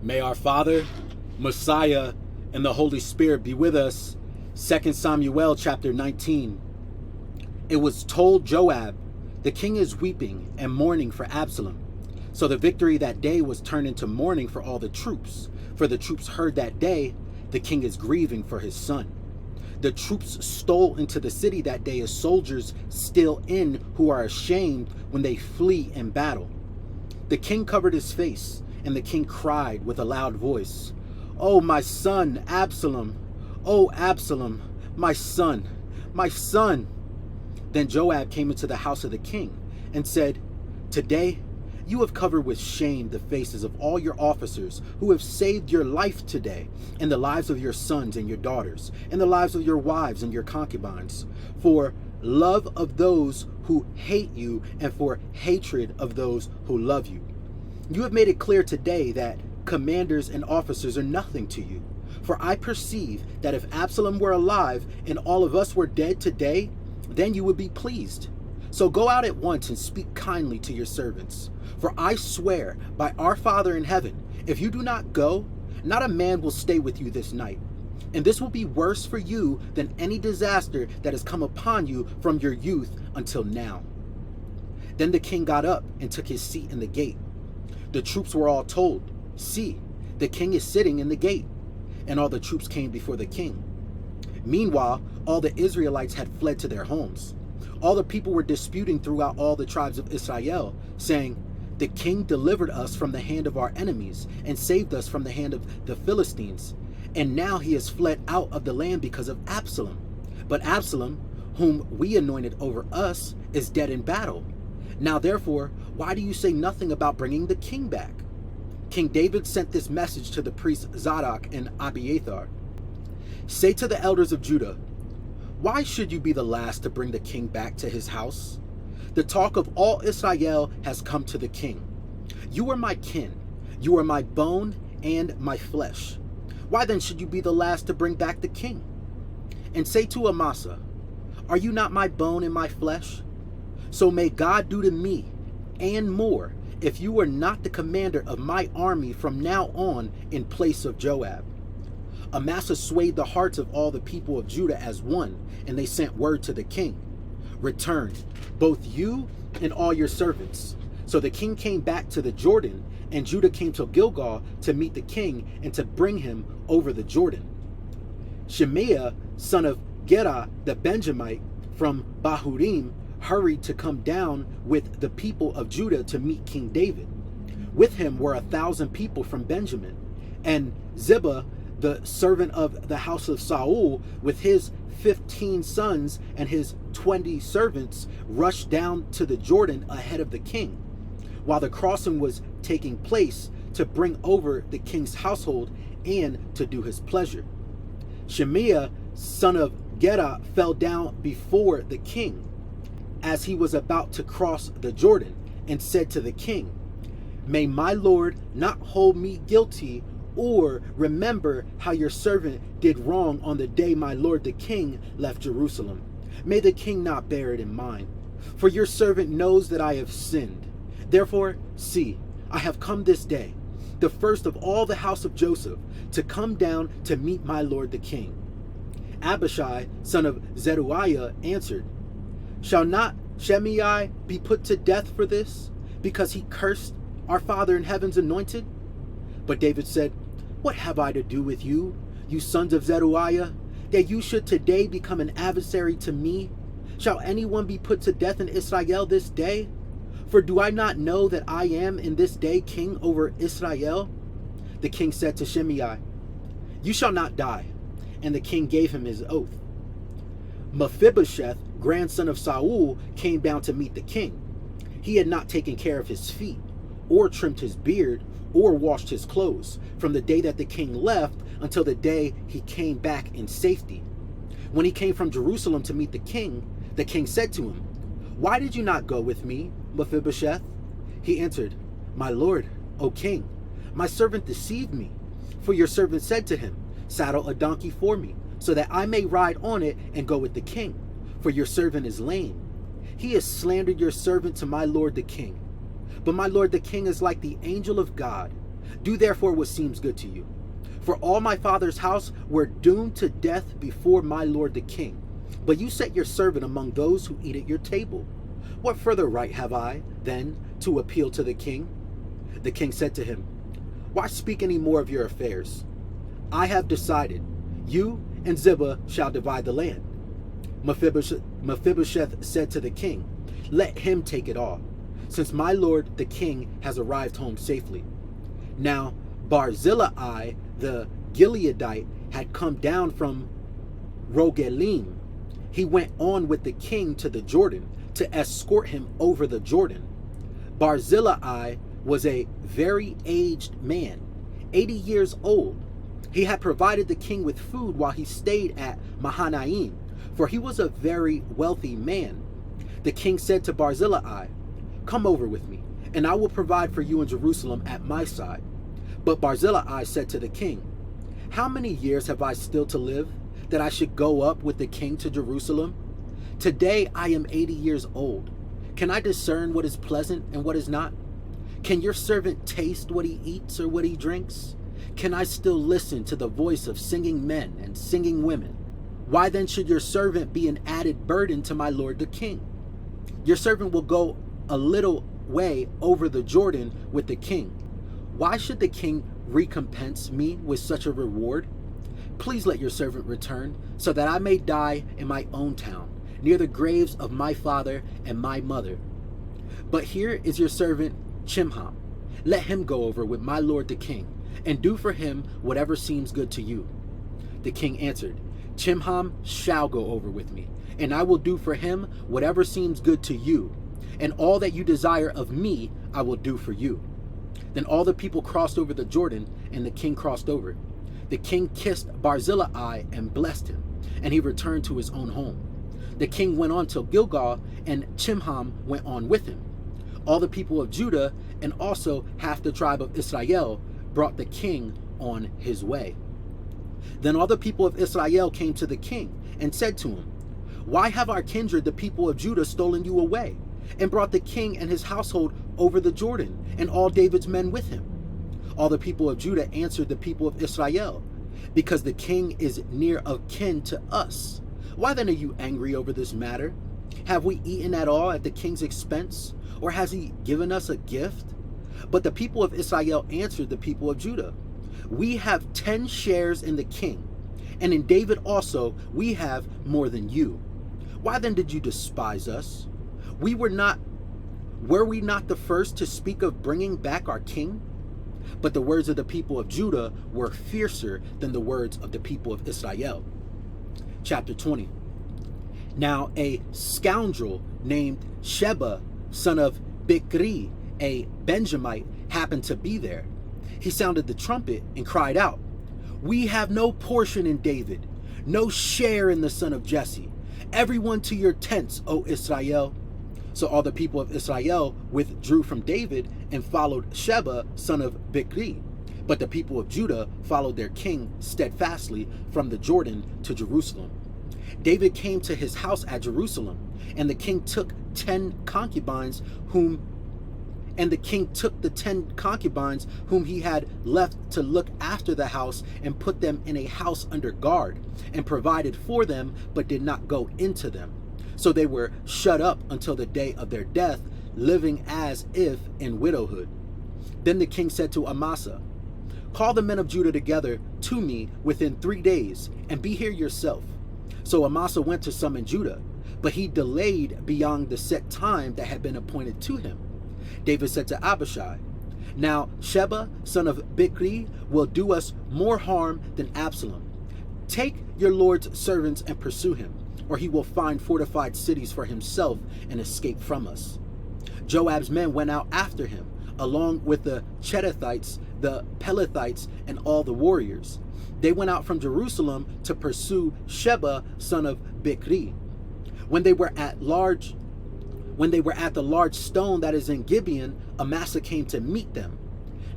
May our Father, Messiah, and the Holy Spirit be with us. 2 Samuel chapter 19. It was told Joab, the king is weeping and mourning for Absalom. So the victory that day was turned into mourning for all the troops. For the troops heard that day, the king is grieving for his son. The troops stole into the city that day as soldiers still in who are ashamed when they flee in battle. The king covered his face, and the king cried with a loud voice, "Oh, my son, Absalom! Oh, Absalom, my son, my son!" Then Joab came into the house of the king and said, "Today you have covered with shame the faces of all your officers who have saved your life today, and the lives of your sons and your daughters, and the lives of your wives and your concubines, for love of those who hate you and for hatred of those who love you. You have made it clear today that commanders and officers are nothing to you. For I perceive that if Absalom were alive and all of us were dead today, then you would be pleased. So go out at once and speak kindly to your servants. For I swear by our Father in heaven, if you do not go, not a man will stay with you this night. And this will be worse for you than any disaster that has come upon you from your youth until now." Then the king got up and took his seat in the gate. The troops were all told, "See, the king is sitting in the gate." And all the troops came before the king. Meanwhile, all the Israelites had fled to their homes. All the people were disputing throughout all the tribes of Israel, saying, "The king delivered us from the hand of our enemies and saved us from the hand of the Philistines. And now he has fled out of the land because of Absalom. But Absalom, whom we anointed over us, is dead in battle. Now therefore, why do you say nothing about bringing the king back?" King David sent this message to the priests Zadok and Abiathar. "Say to the elders of Judah, why should you be the last to bring the king back to his house? The talk of all Israel has come to the king. You are my kin, you are my bone and my flesh. Why then should you be the last to bring back the king? And say to Amasa, are you not my bone and my flesh? So may God do to me, and more, if you are not the commander of my army from now on in place of Joab." Amasa swayed the hearts of all the people of Judah as one, and they sent word to the king, "Return, both you and all your servants." So the king came back to the Jordan, and Judah came to Gilgal to meet the king and to bring him over the Jordan. Shemaiah, son of Gera the Benjamite from Bahurim, hurried to come down with the people of Judah to meet King David. With him were 1,000 people from Benjamin, and Ziba, the servant of the house of Saul, with his 15 sons and his 20 servants, rushed down to the Jordan ahead of the king, while the crossing was taking place, to bring over the king's household and to do his pleasure. Shemaiah, son of Gera, fell down before the king as he was about to cross the Jordan, and said to the king, "May my lord not hold me guilty, or remember how your servant did wrong on the day my lord the king left Jerusalem. May the king not bear it in mind. For your servant knows that I have sinned. Therefore, see, I have come this day, the first of all the house of Joseph, to come down to meet my lord the king." Abishai, son of Zeruiah, answered, "Shall not Shimei be put to death for this, because he cursed our Father in heaven's anointed?" But David said, "What have I to do with you, you sons of Zeruiah, that you should today become an adversary to me? Shall anyone be put to death in Israel this day? For do I not know that I am in this day king over Israel?" The king said to Shimei, "You shall not die." And the king gave him his oath. Mephibosheth, grandson of Saul, came down to meet the king. He had not taken care of his feet, or trimmed his beard, or washed his clothes, from the day that the king left until the day he came back in safety. When he came from Jerusalem to meet the king said to him, "Why did you not go with me, Mephibosheth?" He answered, "My lord, O king, my servant deceived me. For your servant said to him, 'Saddle a donkey for me, so that I may ride on it and go with the king, for your servant is lame.' He has slandered your servant to my lord the king. But my lord the king is like the angel of God. Do therefore what seems good to you. For all my father's house were doomed to death before my lord the king. But you set your servant among those who eat at your table. What further right have I, then, to appeal to the king?" The king said to him, "Why speak any more of your affairs? I have decided. You and Ziba shall divide the land." Mephibosheth said to the king, "Let him take it all, since my lord the king has arrived home safely." Now Barzillai the Gileadite had come down from Rogelim. He went on with the king to the Jordan to escort him over the Jordan. Barzillai was a very aged man, 80 years old. He had provided the king with food while he stayed at Mahanaim, for he was a very wealthy man. The king said to Barzillai, "Come over with me, and I will provide for you in Jerusalem at my side." But Barzillai said to the king, "How many years have I still to live, that I should go up with the king to Jerusalem? Today I am 80 years old. Can I discern what is pleasant and what is not? Can your servant taste what he eats or what he drinks? Can I still listen to the voice of singing men and singing women? Why then should your servant be an added burden to my lord the king? Your servant will go a little way over the Jordan with the king. Why should the king recompense me with such a reward? Please let your servant return, so that I may die in my own town, near the graves of my father and my mother. But here is your servant Chimham. Let him go over with my lord the king, and do for him whatever seems good to you." The king answered, "Chimham shall go over with me, and I will do for him whatever seems good to you, and all that you desire of me I will do for you." Then all the people crossed over the Jordan, and the king crossed over. The king kissed Barzillai and blessed him, and he returned to his own home. The king went on till Gilgal, and Chimham went on with him. All the people of Judah and also half the tribe of Israel brought the king on his way. Then all the people of Israel came to the king and said to him, "Why have our kindred, the people of Judah, stolen you away, and brought the king and his household over the Jordan, and all David's men with him?" All the people of Judah answered the people of Israel, "Because the king is near of kin to us. Why then are you angry over this matter? Have we eaten at all at the king's expense, or has he given us a gift?" But the people of Israel answered the people of Judah, "We have 10 shares in the king, and in David also we have more than you. Why then did you despise us? Were we not the first to speak of bringing back our king?" But the words of the people of Judah were fiercer than the words of the people of Israel. Chapter 20. Now a scoundrel named Sheba, son of Bichri, a Benjamite, happened to be there. He sounded the trumpet and cried out, "We have no portion in David, no share in the son of Jesse. Everyone to your tents, O Israel." So all the people of Israel withdrew from David and followed Sheba, son of Bichri. But the people of Judah followed their king steadfastly from the Jordan to Jerusalem. David came to his house at Jerusalem, and the king took the 10 concubines whom he had left to look after the house, and put them in a house under guard, and provided for them, but did not go into them. So they were shut up until the day of their death, living as if in widowhood. Then the king said to Amasa, "Call the men of Judah together to me within 3 days, and be here yourself." So Amasa went to summon Judah, but he delayed beyond the set time that had been appointed to him. David said to Abishai, "Now Sheba, son of Bichri, will do us more harm than Absalom. Take your lord's servants and pursue him, or he will find fortified cities for himself and escape from us." Joab's men went out after him, along with the Cherethites, the Pelethites, and all the warriors. They went out from Jerusalem to pursue Sheba, son of Bichri. When they were at the large stone that is in Gibeon, Amasa came to meet them.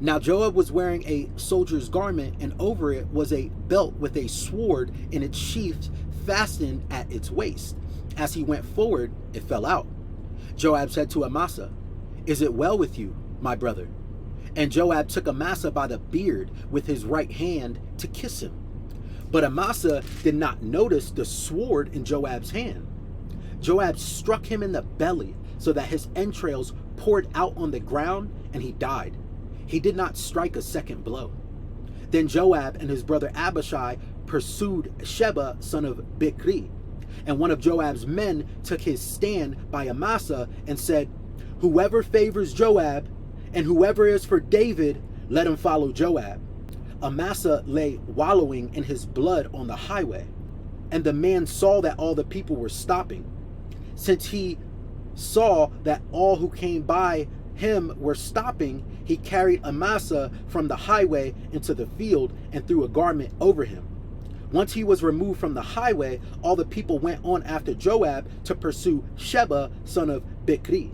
Now Joab was wearing a soldier's garment, and over it was a belt with a sword in its sheath fastened at its waist. As he went forward, it fell out. Joab said to Amasa, "Is it well with you, my brother?" And Joab took Amasa by the beard with his right hand to kiss him. But Amasa did not notice the sword in Joab's hand. Joab struck him in the belly so that his entrails poured out on the ground, and he died. He did not strike a second blow. Then Joab and his brother Abishai pursued Sheba, son of Bichri. And one of Joab's men took his stand by Amasa and said, "Whoever favors Joab, and whoever is for David, let him follow Joab." Amasa lay wallowing in his blood on the highway, and the man saw that all the people were stopping. Since he saw that all who came by him were stopping, he carried Amasa from the highway into the field and threw a garment over him. Once he was removed from the highway, all the people went on after Joab to pursue Sheba, son of Bichri.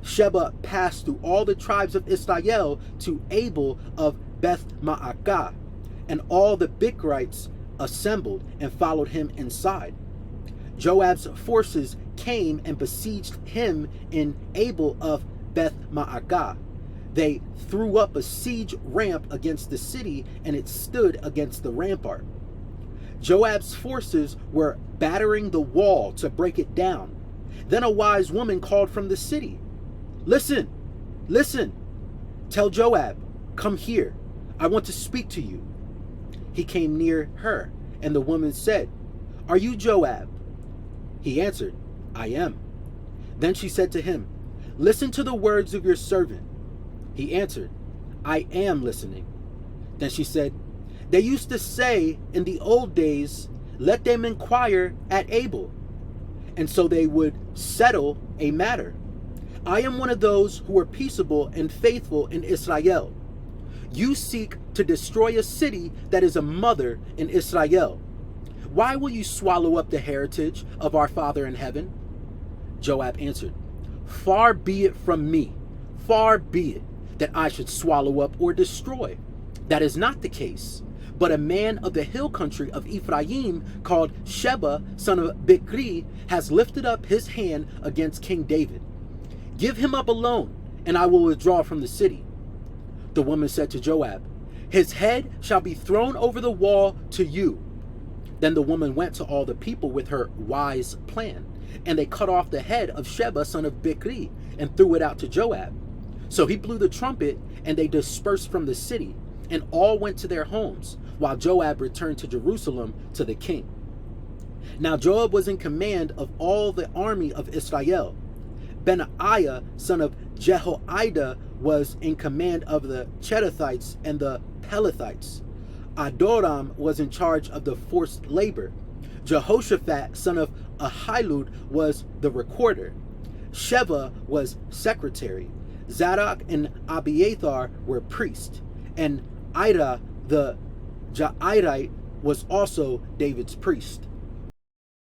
Sheba passed through all the tribes of Israel to Abel of Beth Maacah, and all the Bichrites assembled and followed him inside. Joab's forces came and besieged him in Abel of Beth Maacah. They threw up a siege ramp against the city, and it stood against the rampart. Joab's forces were battering the wall to break it down. Then a wise woman called from the city, "Listen, listen, tell Joab, come here, I want to speak to you." He came near her, and the woman said, "Are you Joab?" He answered, "I am." Then she said to him, "Listen to the words of your servant." He answered, "I am listening." Then she said, "They used to say in the old days, 'Let them inquire at Abel,' and so they would settle a matter. I am one of those who are peaceable and faithful in Israel. You seek to destroy a city that is a mother in Israel. Why will you swallow up the heritage of our Father in heaven?" Joab answered, "Far be it from me, far be it, that I should swallow up or destroy. That is not the case. But a man of the hill country of Ephraim called Sheba, son of Bichri, has lifted up his hand against King David. Give him up alone, and I will withdraw from the city." The woman said to Joab, "His head shall be thrown over the wall to you." Then the woman went to all the people with her wise plan, and they cut off the head of Sheba, son of Bichri, and threw it out to Joab. So he blew the trumpet, and they dispersed from the city, and all went to their homes, while Joab returned to Jerusalem to the king. Now Joab was in command of all the army of Israel. Benaiah, son of Jehoiada, was in command of the Cherethites and the Pelethites. Adoram was in charge of the forced labor. Jehoshaphat, son of Ahilud, was the recorder. Sheva was secretary. Zadok and Abiathar were priests, and Ira the Jairite was also David's priest.